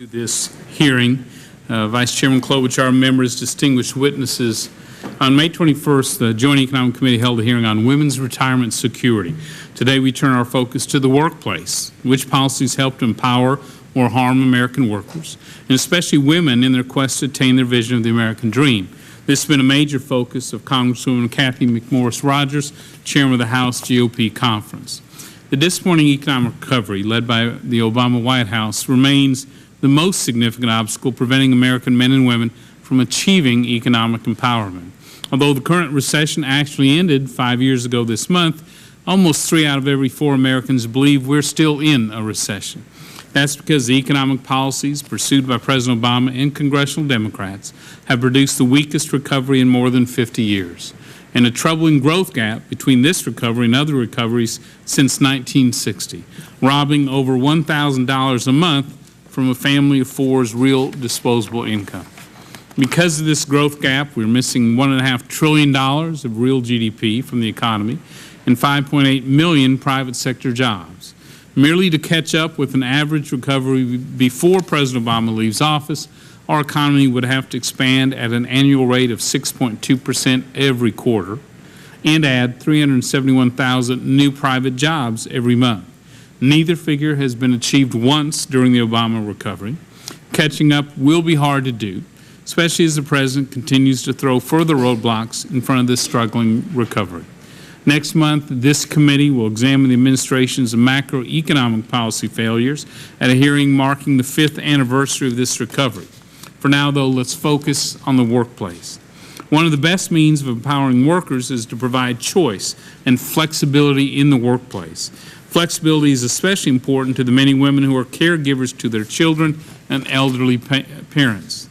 To this hearing, Vice Chairman Klobuchar, members, distinguished witnesses. On May 21st, the Joint Economic Committee held a hearing on women's retirement security. Today we turn our focus to the workplace. Which policies help to empower or harm American workers, and especially women in their quest to attain their vision of the American dream? This has been a major focus of Congresswoman Kathy McMorris Rodgers, Chairman of the House GOP Conference. The disappointing economic recovery led by the Obama White House remains the most significant obstacle preventing American men and women from achieving economic empowerment. Although the current recession actually ended 5 years ago this month, almost 3 out of every 4 Americans believe we're still in a recession. That's because the economic policies pursued by President Obama and congressional Democrats have produced the weakest recovery in more than 50 years, and a troubling growth gap between this recovery and other recoveries since 1960, robbing over $1,000 a month from a family of 4's real disposable income. Because of this growth gap, we're missing $1.5 trillion of real GDP from the economy and 5.8 million private sector jobs. Merely to catch up with an average recovery before President Obama leaves office, our economy would have to expand at an annual rate of 6.2% every quarter and add 371,000 new private jobs every month. Neither figure has been achieved once during the Obama recovery. Catching up will be hard to do, especially as the President continues to throw further roadblocks in front of this struggling recovery. Next month, this committee will examine the administration's macroeconomic policy failures at a hearing marking the 5th anniversary of this recovery. For now, though, let's focus on the workplace. One of the best means of empowering workers is to provide choice and flexibility in the workplace. Flexibility is especially important to the men and women who are caregivers to their children and elderly parents.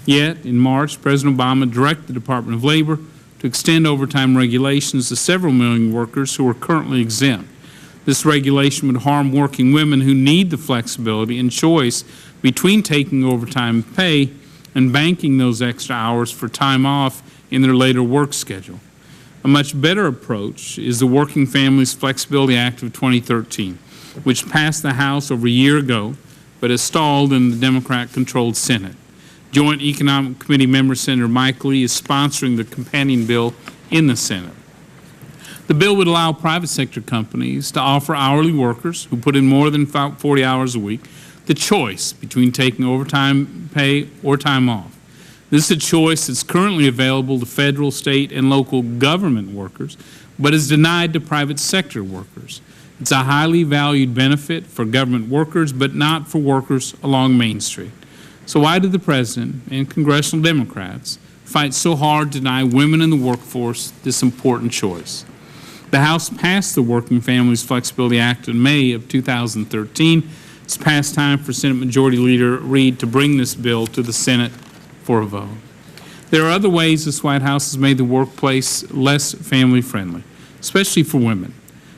Yet, in March, President Obama directed the Department of Labor to extend overtime regulations to several million workers who are currently exempt. This regulation would harm working women who need the flexibility and choice between taking overtime pay and banking those extra hours for time off in their later work schedule. A much better approach is the Working Families Flexibility Act of 2013, which passed the House over a year ago, but has stalled in the Democrat-controlled Senate. Joint Economic Committee member Senator Mike Lee is sponsoring the companion bill in the Senate. The bill would allow private sector companies to offer hourly workers who put in more than 40 hours a week the choice between taking overtime pay or time off. This is a choice that's currently available to federal, state, and local government workers, but is denied to private sector workers. It's a highly valued benefit for government workers, but not for workers along Main Street. So why did the President and congressional Democrats fight so hard to deny women in the workforce this important choice? The House passed the Working Families Flexibility Act in May of 2013. It's past time for Senate Majority Leader Reid to bring this bill to the Senate for a vote. There are other ways this White House has made the workplace less family-friendly, especially for women.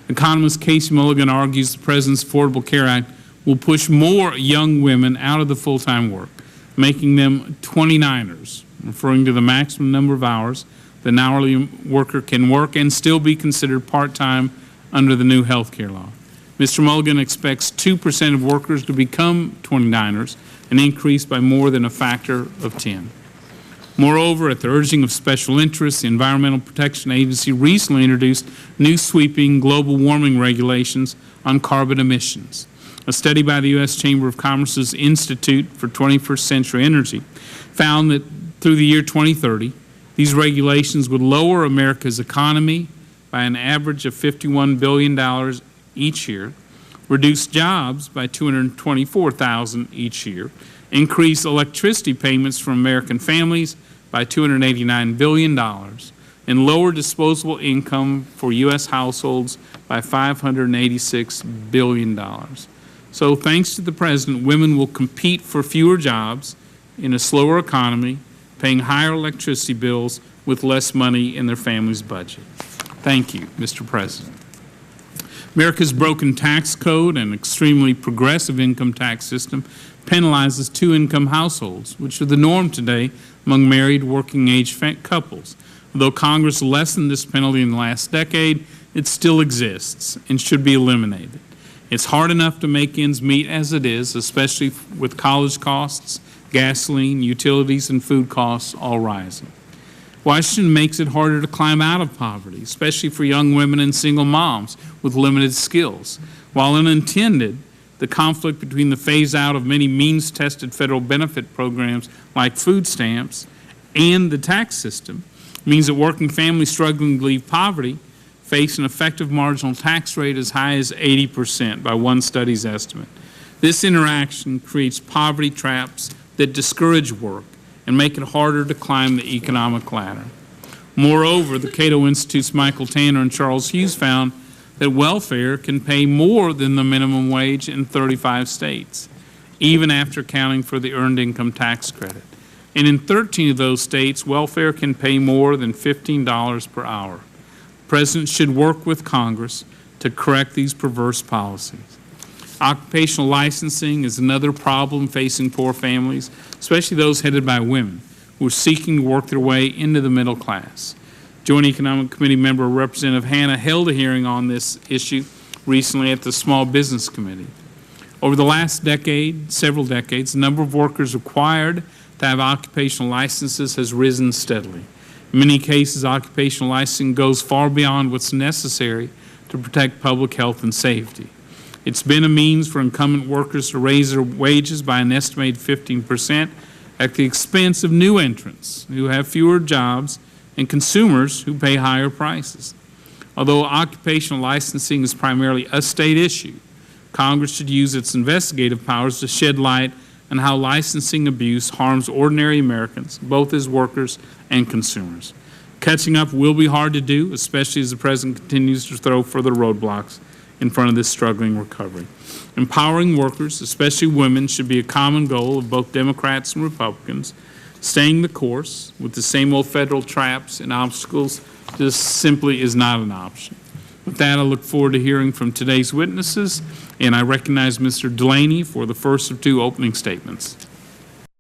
Economist Casey Mulligan argues the President's Affordable Care Act will push more young women out of the full-time work, making them 29ers, referring to the maximum number of hours that an hourly worker can work and still be considered part-time under the new health care law. Mr. Mulligan expects 2% of workers to become 29ers, an increase by more than a factor of 10. Moreover, at the urging of special interests, the Environmental Protection Agency recently introduced new sweeping global warming regulations on carbon emissions. A study by the U.S. Chamber of Commerce's Institute for 21st Century Energy found that through the year 2030, these regulations would lower America's economy by an average of $51 billion each year, reduce jobs by 224,000 each year, increase electricity payments from American families by $289 billion, and lower disposable income for U.S. households by $586 billion. So thanks to the President, women will compete for fewer jobs in a slower economy, paying higher electricity bills with less money in their family's budget. Thank you, Mr. President. America's broken tax code and extremely progressive income tax system penalizes two-income households, which are the norm today among married working-age couples. Although Congress lessened this penalty in the last decade, it still exists and should be eliminated. It's hard enough to make ends meet as it is, especially with college costs, gasoline, utilities, and food costs all rising. Washington makes it harder to climb out of poverty, especially for young women and single moms with limited skills. While unintended, the conflict between the phase-out of many means-tested federal benefit programs like food stamps and the tax system means that working families struggling to leave poverty face an effective marginal tax rate as high as 80% by one study's estimate. This interaction creates poverty traps that discourage work and make it harder to climb the economic ladder. Moreover, the Cato Institute's Michael Tanner and Charles Hughes found that welfare can pay more than the minimum wage in 35 states, even after accounting for the earned income tax credit. And in 13 of those states, welfare can pay more than $15 per hour. The President should work with Congress to correct these perverse policies. Occupational licensing is another problem facing poor families, especially those headed by women who are seeking to work their way into the middle class. Joint Economic Committee member Representative Hanna held a hearing on this issue recently at the Small Business Committee. Over the last decade, several decades, the number of workers required to have occupational licenses has risen steadily. In many cases, occupational licensing goes far beyond what's necessary to protect public health and safety. It's been a means for incumbent workers to raise their wages by an estimated 15% at the expense of new entrants who have fewer jobs and consumers who pay higher prices. Although occupational licensing is primarily a state issue, Congress should use its investigative powers to shed light on how licensing abuse harms ordinary Americans, both as workers and consumers. Catching up will be hard to do, especially as the President continues to throw further roadblocks in front of this struggling recovery. Empowering workers, especially women, should be a common goal of both Democrats and Republicans. Staying the course with the same old federal traps and obstacles just simply is not an option. With that, I look forward to hearing from today's witnesses, and I recognize Mr. Delaney for the first of two opening statements.